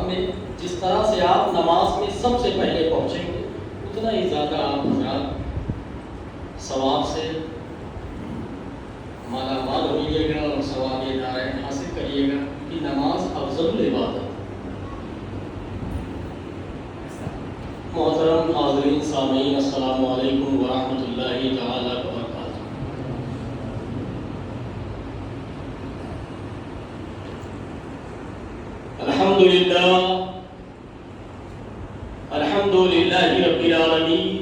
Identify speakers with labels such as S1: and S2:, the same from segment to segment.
S1: مقام میں جس طرح سے آپ نماز میں سب سے پہلے پہنچیں گے اتنا ہی زیادہ آپ حضرات ثواب سے مالا مال ہوئیے گا اور ثواب دارین حاصل کریے گا، کہ نماز افضل العبادت۔ محترم حاضرین سامعین، السلام علیکم ورحمۃ اللہ تعالی وبرکاتہ۔ الحمد للہ رب العالمین،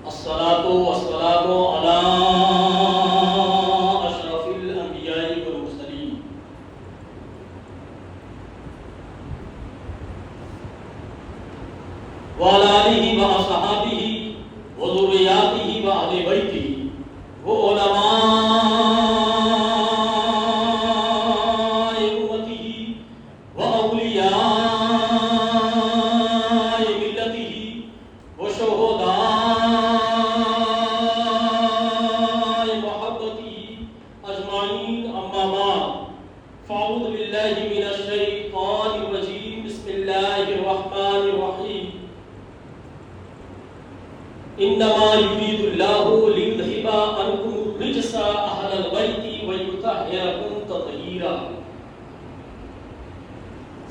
S1: الصلاۃ والسلام علی اشرف الانبیاء والمرسلین، وعلی آلہ واصحابہ وذریاتہ واہل بیتہ وعلماء امتہ واولیاء انما يريد الله ليذهب عنكم الرجس اهل البيت ويطهركم تطهيرا۔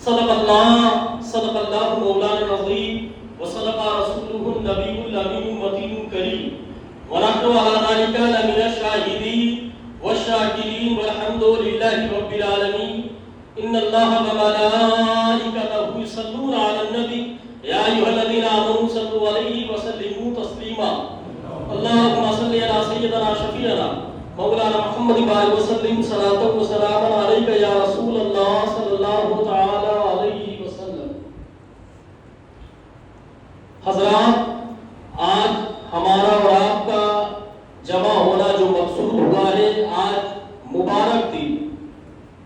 S1: صدق الله مولانا العظيم وصدق رسوله النبي الامين المتين الكريم، ونحن على ذلك لمن الشاهدين والشاكرين والحمد لله رب العالمين۔ ان الله وملائكته يصلون على النبي يا أيها الذين آمنوا صلوا عليه وسلموا تسليما۔ اللهم صل على سيدنا شفيعنا مولانا محمد وسلم صلاة وسلاما عليك يا رسول الله صلى الله تعالى عليه وسلم۔ حضرات، آج ہمارا اور آپ کا جمع ہونا جو مقصود ہوا ہے، آج مبارک دن،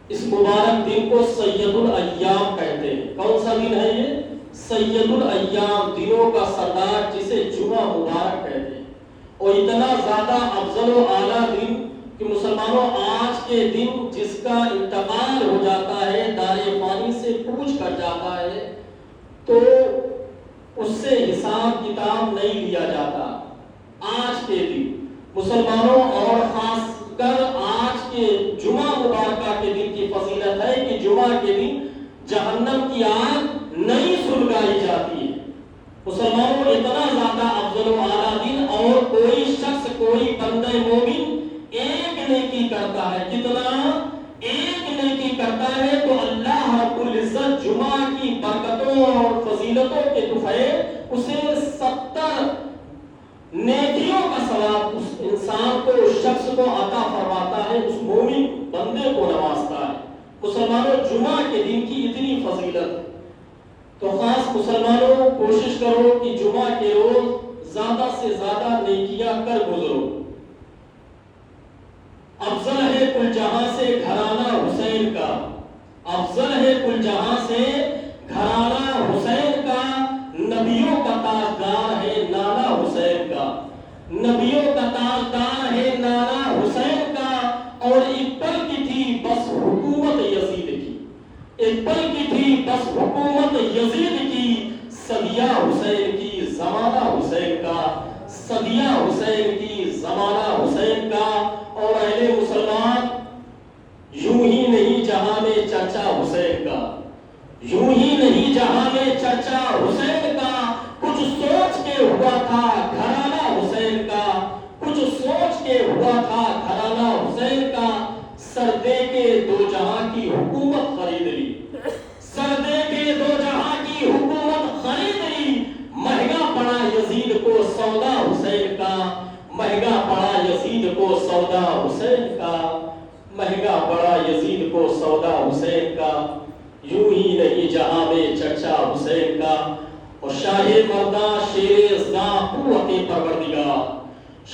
S1: اس مبارک دن کو سید الایام کہتے ہیں۔ کون سا دن ہے یہ؟ سید الایام، دنوں کا سردار، جسے جمعہ مبارک کہتے ہیں۔ اور اتنا زیادہ افضل و اعلیٰ دن کہ مسلمانوں، آج کے دن جس کا انتقال ہو جاتا ہے، دار فانی سے کوچ کر جاتا ہے، تو اس سے حساب کتاب نہیں لیا جاتا۔ آج کے دن مسلمانوں، اور خاص کر آج کے جمعہ مبارکہ کے دن کی فضیلت ہے کہ جمعہ کے دن جہنم کی آگ نہیں سلگائی جاتی ہے۔ مسلمانوں، اتنا زیادہ افضل و اعلیٰ دن، اور کوئی شخص، کوئی بندہ مومن ایک نیکی کرتا ہے، کتنا؟ ایک نیکی کرتا ہے تو اللہ رب العزت جمعہ کی برکتوں اور فضیلتوں کے تحفے اسے 70 نیکیوں کا ثواب اس انسان کو، اس شخص کو عطا فرماتا ہے، اس مومن بندے کو نوازتا ہے۔ مسلمانوں، جمعہ کے دن کی اتنی فضیلت، تو خاص مسلمانوں کوشش کرو کہ جمعہ کے روز زیادہ سے زیادہ نیکیاں کر گزرو۔ افضل ہے کل جہاں سے گھرانہ حسین کا، افضل ہے کل جہاں سے گھرانہ حسین کا، نبیوں کا تاجدار ہے نانا حسین کا، نبیوں کا تاجدار ہے نانا حسین کا۔ اور ایک پل کی تھی بس حکومت یزید کی، ایک پل کی تھی بس حکومت یزید کی، صدیہ حسین کی زمانہ حسین کا، صدیہ حسین کی زمانہ حسین کا۔ اور اہل مسلمان، یوں ہی نہیں جہاں میں چرچا حسین کا، یوں ہی نہیں جہاں میں چرچا حسین کا، کچھ سوچ کے ہوا تھا گھرانہ حسین کا، کچھ سوچ کے ہوا تھا گھرانہ حسین کا، سر دے کے دو جہاں کی حکومت خرید لی، سر دے کے دو جہاں کی حکومت خرید لی، مہنگا پڑا یزید کو سودا حسین کا، مہنگا پڑا یزید کو سودا حسین کا، مہنگا پڑا یزید کو سودا حسین کا، یوں ہی نہیں جہاں میں چرچا حسین کا۔ اور شاہ مردہ شیر ازداں قوت پروردگار،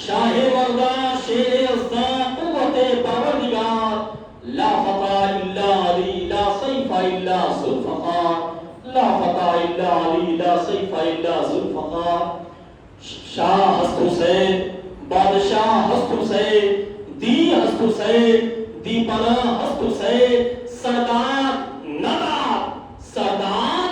S1: شاہ مردہ شیر ازداں قوت پروردگار، لا فتح الا علی لا سیف الا ذوالفقار، لا فتح الا علی لا سیف الا ذوالفقار۔ شاہ ہست حسین، بادشاہ ہست حسین، دی ہست حسین، دی پناہ ہست حسین، سردار ندا، سردار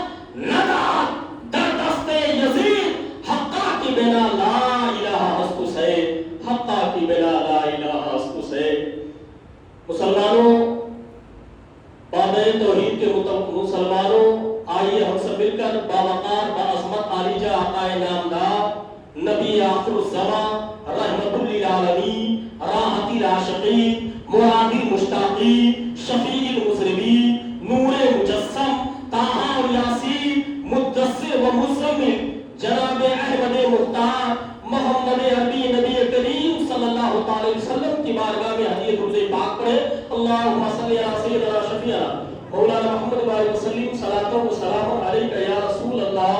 S1: مل کر باوقار باعظمت عالیجہ آقا نامدار نبی آخر الزمان رحمت للعالمین راحت العاشقین مراد المشتاقین شفیع المذنبین نور مجسم طٰہٰ و یاسین مدثر و مزمل جناب احمد مختار محمد عربی نبی کریم صلی اللہ تعالی وسلم کی بارگاہ میں ہدیہ درود پاک پڑھے. اللہم صلی علی سیدنا شفیعنا مولانا محمد وآلہ وسلم صلاۃ و سلام علیک یا رسول اللہ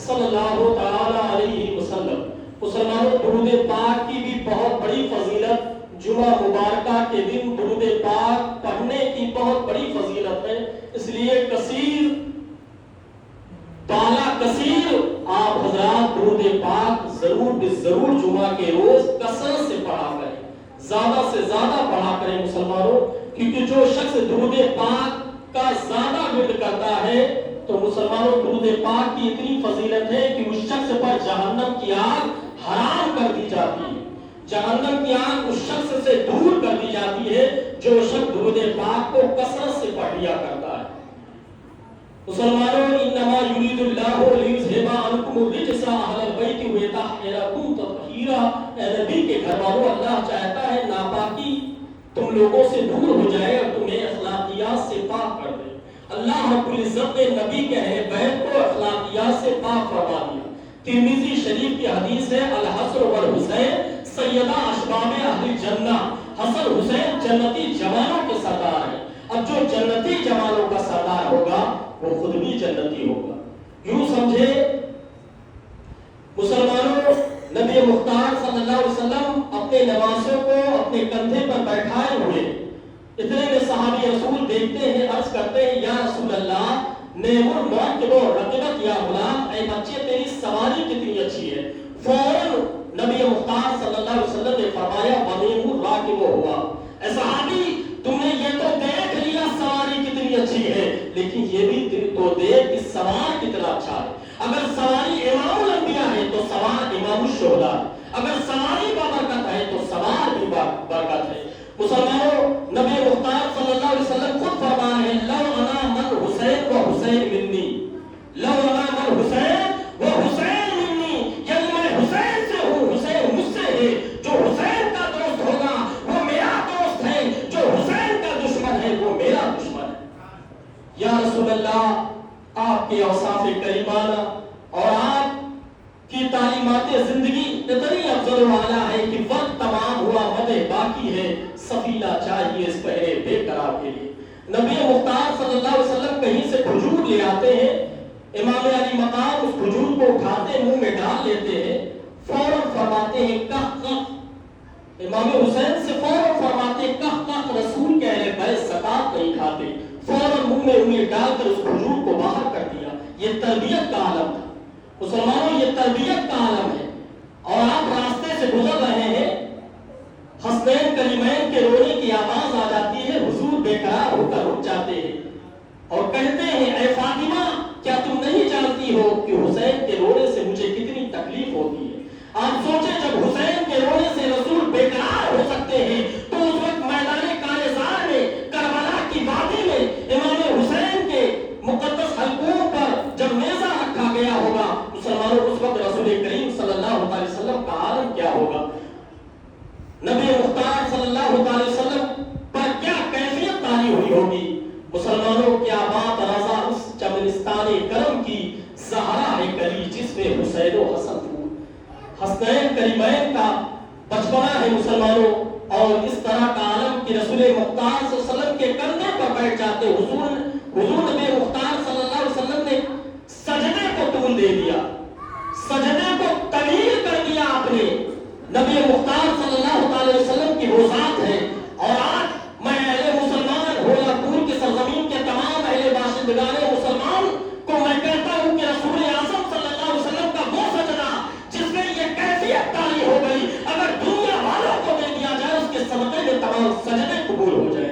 S1: صلی اللہ تعالی علیہ وسلم. مسلمانوں درود پاک کی بھی بہت بڑی فضیلت، جمعہ مبارکہ کے دن درود پاک پڑھنے کی بہت بڑی فضیلت ہے. اس لیے کثیر بالا کثیر آپ حضرات درود پاک ضرور جمعہ کے روز کثرت سے پڑھا کریں، زیادہ سے زیادہ پڑھا کریں مسلمانوں. کیونکہ جو شخص درود پاک کا زیادہ ورد کرتا ہے تو مسلمانوں درود پاک کی اتنی فضیلت ہے کہ اس شخص پر جہنم کی آگ حرام کر دی جاتی ہے، جہنم کی آگ اس شخص سے دور کر دی جاتی ہے جو شخص درود پاک کو کثرت سے پڑھ لیا کرتا ہے. مسلمانوں انما یرید اللہ لیذھب عنکم الرجس اہل البیت ویطہرکم تطہیرا. اے نبی کے گھر والوں، اللہ چاہتا ہے ناپاکی تم لوگوں سے دور ہو جائے اور تمہیں اخلاقیات سے پاک کر دے. اللہ رب العزت نے نبی کے اہل بیت کو اخلاقیات سے پاک فرما دیا. ترمذی شریف کی حدیث ہے الحسن والحسین سیدہ اشباب اہل جنہ. حسن حسین جنتی جوانوں کے سردار ہیں. اب جو جنتی جوانوں کا سردار ہوگا وہ خود بھی جنتی ہوگا. یوں سمجھے مسلمانوں، نبی مختار صلی اللہ علیہ وسلم اپنے نواسوں کو اپنے کندھے پر بیٹھائے ہوئے اتنے میں صحابی رسول دیکھتے ہیں، عرض کرتے ہیں یا رسول اللہ نعم الموکب رقبت یا غلام، اے بچے تیری سواری کتنی اچھی ہے. فوراً نبی مختار صلی اللہ علیہ وسلم نے فرمایا ونعم الراکب ہوا. اے صحابی تم نے یہ تو دیکھ لیا سواری کتنی اچھی ہے، لیکن یہ بھی تو دیکھ کہ سوار کتنا اچھا ہے. اگر سواری امام الانبیاء ہے تو سوار امام الشہداء ہے. اگر سواری بابرکت ہے تو سوار بھی برکت ہے. مسلمانوں نبی مختار صلی اللہ علیہ وسلم خود فرما رہے ہیں لو انا من حسین و حسین منی، لو انا من حسین و حسین منی، یعنی میں حسین سے ہوں، حسین مجھ سے ہے. جو حسین کا دوست ہوگا وہ میرا دوست ہے، جو حسین کا دشمن ہے وہ میرا دشمن ہے. یا رسول اللہ آپ کے اوصاف کریمانہ اور آپ کی تعلیمات زندگی اتنی افضل و اعلیٰ ہے کہ وقت تمام ہوا مدح باقی ہے، سفینہ چاہیے اس پہرے بے قرار کے لیے. نبی مختار صلی اللہ علیہ وسلم کہیں سے کھجور لے آتے ہیں، امام علی مقام اس کھجور کو اٹھاتے منہ میں ڈال لیتے ہیں، فوراً فرماتے ہیں کح کح. امام حسین سے فوراً فرماتے ہیں کح کح. رسول کے اہل بیت زکات نہیں کھاتے، فوراً منہ میں انگلی ڈال کر اس کھجور کو باہر کر دیا. یہ تربیت کا عالم تھا مسلمانوں، یہ تربیت کا عالم ہے. اور آپ راستے سے گزر رہے ہیں، حسنین کریمین کے رونے کی آواز آ جاتی ہے، حضور بے قرار ہو کر رک جاتے ہیں اور کہتے ہیں اے فاطمہ کیا تم نہیں جانتی ہو کہ حسین کے رونے سے مجھے کتنی تکلیف ہوتی ہے. آپ سوچیں جب حسین کے رونے سے رسول بے قرار ہو سکتے ہیں تو اس وقت میدان کارزار میں کربلا کی وادی میں امام حسین کے مقدس حلقوں پر جب نیزہ رکھا گیا ہوگا مسلمانوں اس وقت رسول کریم صلی اللہ علیہ وسلم کا عالم کیا ہوگا. نبی مختار صلی اللہ علیہ وسلم پر کیا کیفیت تاری ہوئی ہوگی. مسلمانوں کیا بات رضا اس چمنستان کرم کی، زہرا ہے کلی جس میں حسین و حسن پھول. حسنین کریمین کا بچپنا ہے مسلمانوں، اور اس طرح کا عالم کہ رسول مختار صلی اللہ علیہ وسلم کے کندھے پر بیٹھ جاتے. حضور نبی مختار صلی اللہ علیہ وسلم نے سجدے کو طول دے دیا، سجدے کو طویل کر دیا آپ نے. نبی مختار صلی اللہ علیہ وسلم کی وہ ذات ہے. اور آج میں اہل مسلمان ہولا پور کی سرزمین کے تمام اہل باشندگان مسلمان کو میں کہتا ہوں کہ رسول اعظم صلی اللہ علیہ وسلم کا وہ سجدہ جس میں یہ کیفیت تاری ہو گئی اگر دنیا والوں کو دے دیا جائے اس کے صدقے میں تمام سجدے قبول ہو جائے.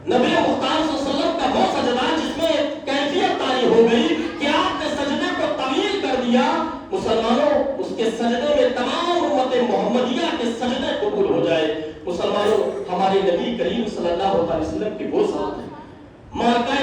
S1: نبی مختار صلی اللہ علیہ وسلم کا وہ سجدہ جس میں کیفیت تاری ہو گئی کہ آپ نے سجدے کو طویل کر دیا. مسلمانوں اس کے سجدے میں تمام امت محمدیہ کے سجدے قبول ہو جائے. مسلمانوں ہمارے نبی کریم صلی اللہ علیہ وسلم کی وہ ذات ہے. مارکہ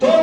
S1: 2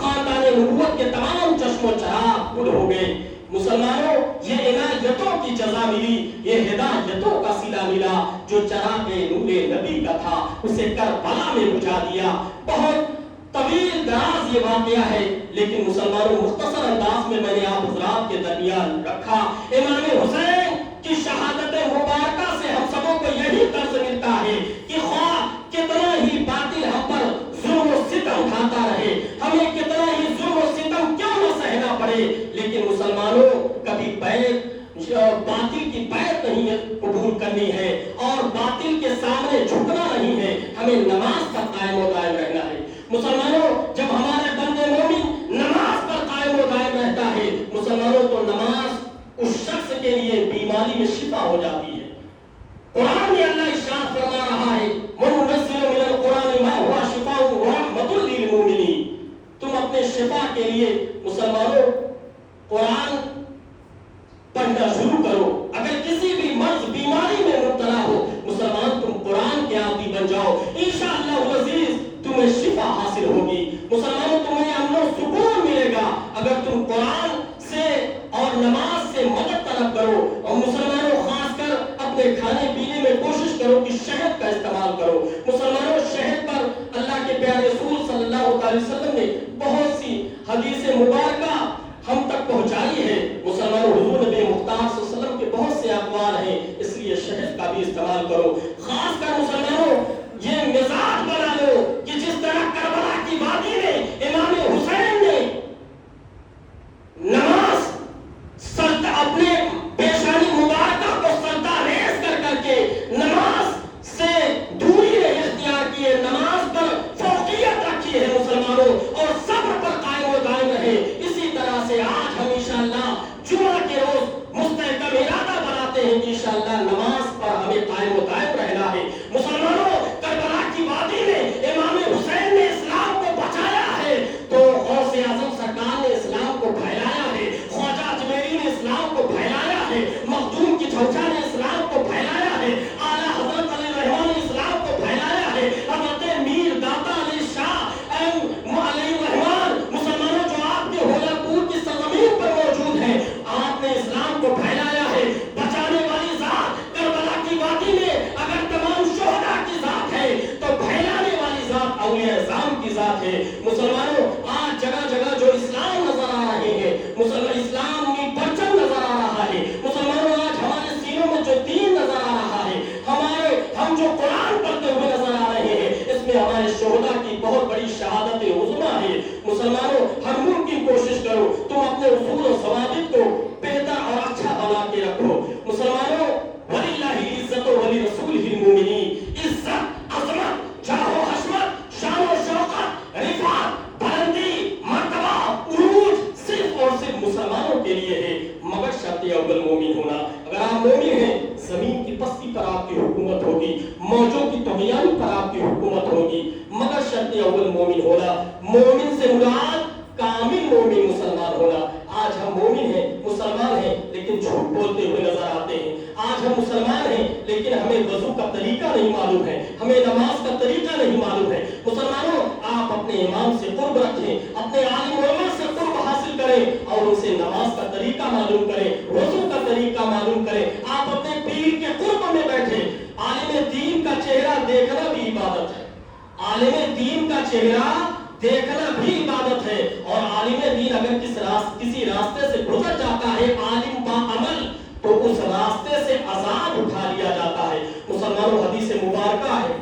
S1: خاندان نبوت کے تمام چشم و چراغ گل ہو گئے۔ مسلمانوں، یہ عنایتوں کی جزا ملی، یہ ہدایتوں کا صلہ ملا۔ جو چراغ نور نبی کا تھا اسے کربلا میں بجھا دیا۔ بہت طویل دراز یہ واقعہ ہے، لیکن مسلمانوں مختصر انداز میں نے آپ حضرات کے درمیان رکھا۔ امام حسین کی شہادت مبارکہ سے ہم سبوں کو یہی درس ملتا ہے کہ خواہ کتنا ہی باطل ہم پر ظلم و ستم اٹھاتا رہے، ہمیں کتنا ہی ظلم و ستم کیوں نہ سہنا پڑے، لیکن مسلمانوں کبھی باطل کی بیعت نہیں قبول کرنی ہے اور باطل کے سامنے جھکنا نہیں ہے، ہمیں نماز پر قائم و دائم رہنا ہے۔ مسلمانوں، جب ہمارے بندے مومن نماز پر قائم و دائم رہتا ہے، مسلمانوں تو نماز اس شخص کے لیے بیماری میں شفا ہو جاتی ہے۔ قرآن میں اللہ ارشاد فرما رہا ہے، وَنُنَزِّلُ مِنَ الْقُرْآنِ مَا هُوَ شِفَاءٌ وَرَحْمَةٌ لِّلْمُؤْمِنِينَ۔ تم اپنے شفا کے لیے مسلمانوں قرآن پڑھنا شروع کرو۔ اگر کسی بھی مرض بیماری میں مبتلا ہو، مسلمان تم قرآن کے عادی بن جاؤ، انشاءاللہ العزیز تمہیں شفا حاصل ہوگی۔ مسلمانوں، تمہیں امن و سکون ملے گا اگر تم قرآن سے اور نماز سے مدد طلب کرو۔ اور مسلمانوں، خاص کر اپنے کھانے پینے میں کوشش کرو کہ شہد کا استعمال کرو۔ مسلمانوں، شہد پر اللہ کے پیارے رسول صلی اللہ علیہ وسلم نے بہت سی حدیث مبارکہ ہم تک پہنچائی ہے۔ مسلمانوں، حضور نبی مختار صلی اللہ علیہ وسلم کے بہت سے اقوال ہیں، اس لیے شہد کا بھی استعمال کرو۔ خاص کر مسلمانوں، یہ مزاج بنا لو کہ جس طرح کربلا کی وادی میں امام حسین نے نماز اپنے پیشانی مبارکہ کو سجدہ ریز کر کر کے نماز سے دوری اختیار کی ہے، نماز پر فوقیت رکھی ہے مسلمانوں، اور صبر پر قائم و دائم رہے۔ اسی طرح سے آج ہم انشاءاللہ جمعہ کے روز مستحکم ارادہ بناتے ہیں کہ انشاءاللہ نماز پر ہمیں قائم و دائم رہنا ہے۔ مسلمانوں، کربلا کی وادی میں امام حسین نے اسلام کو بچایا ہے تو غوث اعظم سرکار نے اسلام کو پھیلایا ہے، خواجہ اجمیری نے اسلام کو پھیلایا ہے، مخدوم کی جھوجھا نے اسلام کو پھیلایا ہے، اعلیٰ حضرت علی رحمٰن نے اسلام کو پھیلایا ہے، حضرت میر داتا علی شاہ علیہ الرحمٰن، مسلمانوں جو آپ کے ہولہ پور کی سرزمین پر موجود ہیں، آپ نے اسلام کو پھیلایا ہے۔ بچانے والی ذات کربلا کی وادی میں اگر تمام شہداء کی ذات ہے تو پھیلانے والی ذات اولیاء اعظام کی ذات ہے۔ مسلمانوں، آج جگہ جگہ جو اسلام نظر آ رہے ہیں، مسلمان اسلام کی پرچم نظر آ رہا ہے، مسلمانوں آج ہمارے سینوں میں جو دین نظر آ رہا ہے، ہم جو قرآن پڑھتے ہوئے نظر آ رہے ہیں، اس میں ہمارے شہداء کی بہت بڑی شہادت عظمیٰ ہے۔ مسلمانوں، ہر ممکن کوشش کرو تم اپنے اصول و ضوابط کو بہتر اور اچھا بنا کے رکھو۔ مسلمانوں، وَلِلَّهِ الْعِزَّةُ وَلِرَسُولِهِ الْمُؤْمِنِينَ، عزت، عظمت، جاہ و حشمت، شان و شوقت، رفعت، بلندی، مرتبہ، عروج صرف اور صرف مسلمانوں کے لیے ہے، مگر شرط اول مومن ہونا۔ اگر آپ مومن ہیں، زمین کی پستی پر آپ کی حکومت ہوگی، موجوں کی طغیانی پر آپ کی حکومت ہوگی، مگر شرط اول مومن ہونا۔ مومن سے مراد کامل مومن مسلمان ہونا۔ آج ہم مومن ہیں، مسلمان ہیں، لیکن جھوٹ بولتے ہوئے نظر آتے ہیں۔ آج ہم مسلمان ہیں لیکن ہمیں وضو کا طریقہ نہیں معلوم ہے، ہمیں نماز کا طریقہ نہیں معلوم ہے۔ مسلمانوں، آپ اپنے امام سے قرب رکھیں، اپنے عالم علماء سے قرب حاصل کریں اور ان سے نماز کا طریقہ معلوم کریں، وضو کا طریقہ معلوم کریں۔ آپ اپنے پیر کے قرب میں بیٹھیں۔ عالم دین کا چہرہ دیکھنا بھی عبادت ہے، عالم دین کا چہرہ دیکھنا بھی عبادت ہے، اور عالم دین اگر کسی راستے سے گزر جاتا ہے عالم با عمل، تو اس راستے سے عذاب اٹھا لیا جاتا ہے۔ مسلمانوں، حدیث مبارکہ ہے،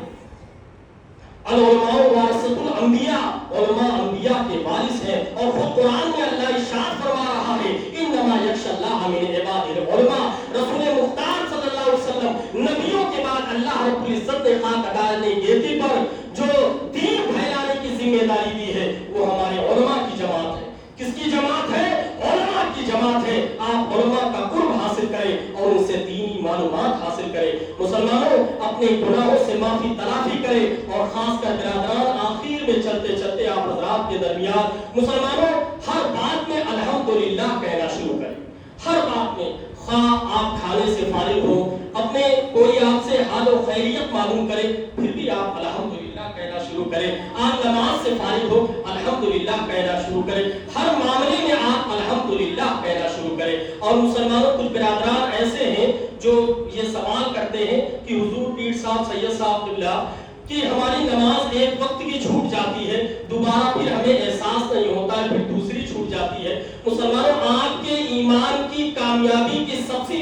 S1: العلماء ورثۃ الانبیاء، علماء انبیاء کے وارث ہیں، اور خود قرآن میں اللہ ارشاد فرما رہا ہے، انما یخشی اللہ من عبادہ العلماء۔ رسول مختار صلی اللہ علیہ وسلم نبیوں کے بعد اللہ رب العزت نے خاک ڈالنے گیتی پر جو دین پھیلانے کی ذمہ داری دی ہے، وہ ہمارے علماء کی جماعت ہے۔ کس کی جماعت ہے؟ علماء کی جماعت ہے۔ آپ علماء کا قرب حاصل کریں اور ان سے دینی معلومات حاصل کریں۔ مسلمانوں، اپنے گناہوں سے معافی تلافی کریں، اور خاص کر برادران، آخر میں چلتے چلتے آپ حضرات کے درمیان مسلمانوں ہر بات میں الحمدللہ کہنا شروع کریں۔ ہر بات میں، خواہ آپ کھانے سے فارغ ہو، اپنے کوئی آپ سے حال و خیریت معلوم کرے، پھر بھی آپ الحمدللہ کہنا شروع شروع کریں. آپ نماز سے فارغ ہو الحمدللہ کہنا شروع کریں. ہر معاملے میں آپ الحمدللہ کہنا شروع کریں. اور مسلمانوں کچھ برادران ایسے ہیں جو یہ سوال کرتے ہیں کہ حضور پیر صاحب سید صاحب قبلہ کہ ہماری نماز ایک وقت کی چھوٹ جاتی ہے, دوبارہ پھر ہمیں احساس نہیں ہوتا ہے, پھر دوسری چھوٹ جاتی ہے. مسلمانوں آپ کے ایمان کی کامیابی کی سب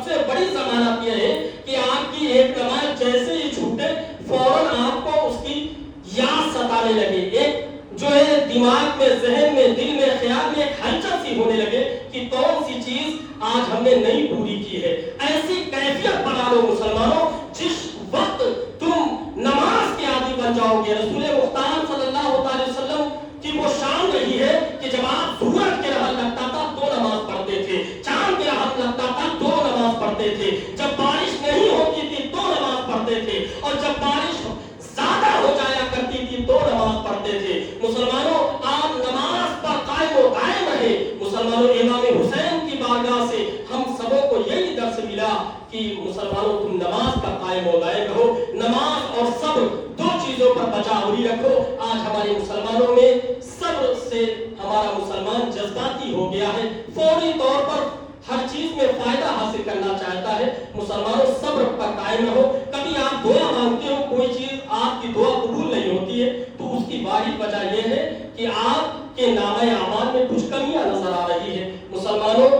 S1: سے بڑی ضمانت یہ ہے کہ آپ کی ایک نماز جیسے ہی چھوٹے فوراً آپ کو اس کی یاد ستانے لگے, ایک جو ہے دماغ میں, ذہن میں, دل میں, خیال میں ایک ہلچل سی ہونے لگے کہ کون سی چیز آج ہم نے نہیں پوری کی ہے. ایسی کیفیت بنا لو مسلمانوں جس وقت تم نماز کے عادی بن جاؤ گے. رسول مختار صلی اللہ علیہ وسلم کی وہ شان رہی ہے کہ جب آپ سورج کے رہن لگتا تھا تو نماز پڑھتے تھے, چاند کے رہن لگتا تھا تو نماز پڑھتے تھے, جب بارش نہیں ہوتی تھی تو نماز پڑھتے تھے, اور جب بارش زیادہ ہو جایا کرتی تھی تو نماز پڑھتے تھے. مسلمانوں آپ نماز پر قائم و دائم رہے. مسلمانوں امام حسین کی بارگاہ سے ہم سبوں کو یہی درس ملا کہ مسلمانوں تم نماز پر قائم و دائم رہو. نماز اور صبر دو چیزوں پر بچاوری رکھو. آج ہمارے مسلمانوں میں صبر سے ہمارا مسلمان جذباتی ہو گیا ہے, فوری طور پر ہر چیز میں فائدہ حاصل کرنا چاہتا ہے. مسلمانوں صبر پر قائم رہو. کبھی آپ دعا مانگتے ہو, کوئی چیز آپ کی دعا قبول نہیں ہوتی ہے تو اس کی واحد وجہ یہ ہے کہ آپ کے نامہ اعمال میں کچھ کمیاں نظر آ رہی ہے. مسلمانوں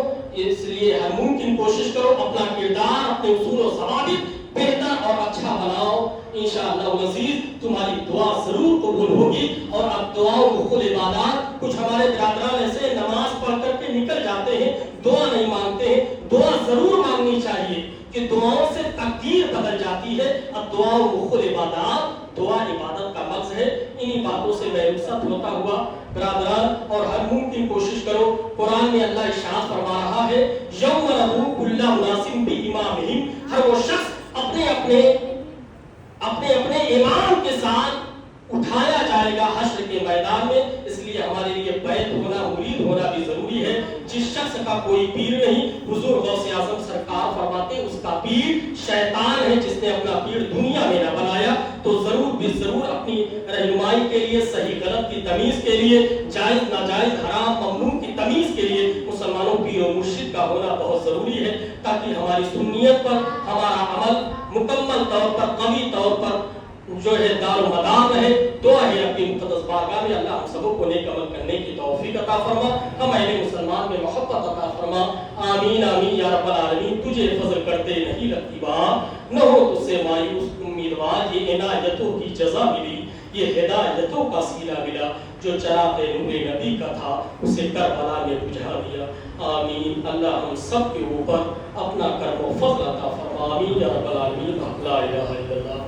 S1: اس لیے ہر ممکن کوشش کرو اپنا کردار, اپنے اصول و ضوابط بہتر اور اچھا بناؤ. انشاءاللہ العزیز تمہاری دعا ضرور قبول ہوگی. اور اب دعاؤں مخل عبادات, کچھ ہمارے برادران ایسے نماز پڑھ کر کے نکل جاتے ہیں, دعا نہیں مانگتے ہیں. دعا ضرور مانگنی چاہیے کہ دعاؤں سے تقدیر بدل جاتی ہے. اب دعاؤں مخل عبادات, دعا عبادت کا مغز ہے. انہی باتوں سے میں رخصت ہوتا ہوا برادران, اور ہر ممکن کوشش کرو. قرآن میں اللہ ارشاد فرما رہا ہے یوم ندعو کل اناس بامامہم, ہر وہ شخص اپنے اپنے امام کے ساتھ اٹھایا جائے گا حشر کے میدان میں. اس لیے ہمارے لیے بیعت ہونا, مرید ہونا بھی ضروری ہے. جس شخص کا کوئی پیر نہیں, حضور غوث اعظم سرکار فرماتے اس کا پیر شیطان ہے جس نے اپنا پیر دنیا میں نہ بنایا. تو ضرور بھی ضرور اپنی رہنمائی کے لیے, صحیح غلط کی تمیز کے لیے, جائز ناجائز حرام ممنوع کی تمیز کے لیے مسلمانوں پیر و مرشد کا ہونا بہت ضروری ہے, تاکہ ہماری سنیت پر ہمارا عمل مکمل طور پر, قوی طور پر جو ہے دار و مدار رہے. دعا ہے اپنی مقدس بارگاہ میں اللہ ہم سبوں کو نیک عمل کرنے کی توفیق عطا فرما, ہم اہل مسلمان میں محبت عطا فرما. آمین آمین یا رب العالمین. تجھے فضل کرتے نہیں لگتی بات, نہ ہو تجھ سے مایوس امیدوار. یہ عنایتوں کی جزا ملی, یہ ہدایتوں کا سیلا ملا. جو چراغ نور نبی کا تھا اسے کربلا میں بجھا دیا. آمین. اللہ ہم سب کے اوپر اپنا کرم و فضل عطا فرما. آمین یا رب العالمین. لا الہ الا اللہ.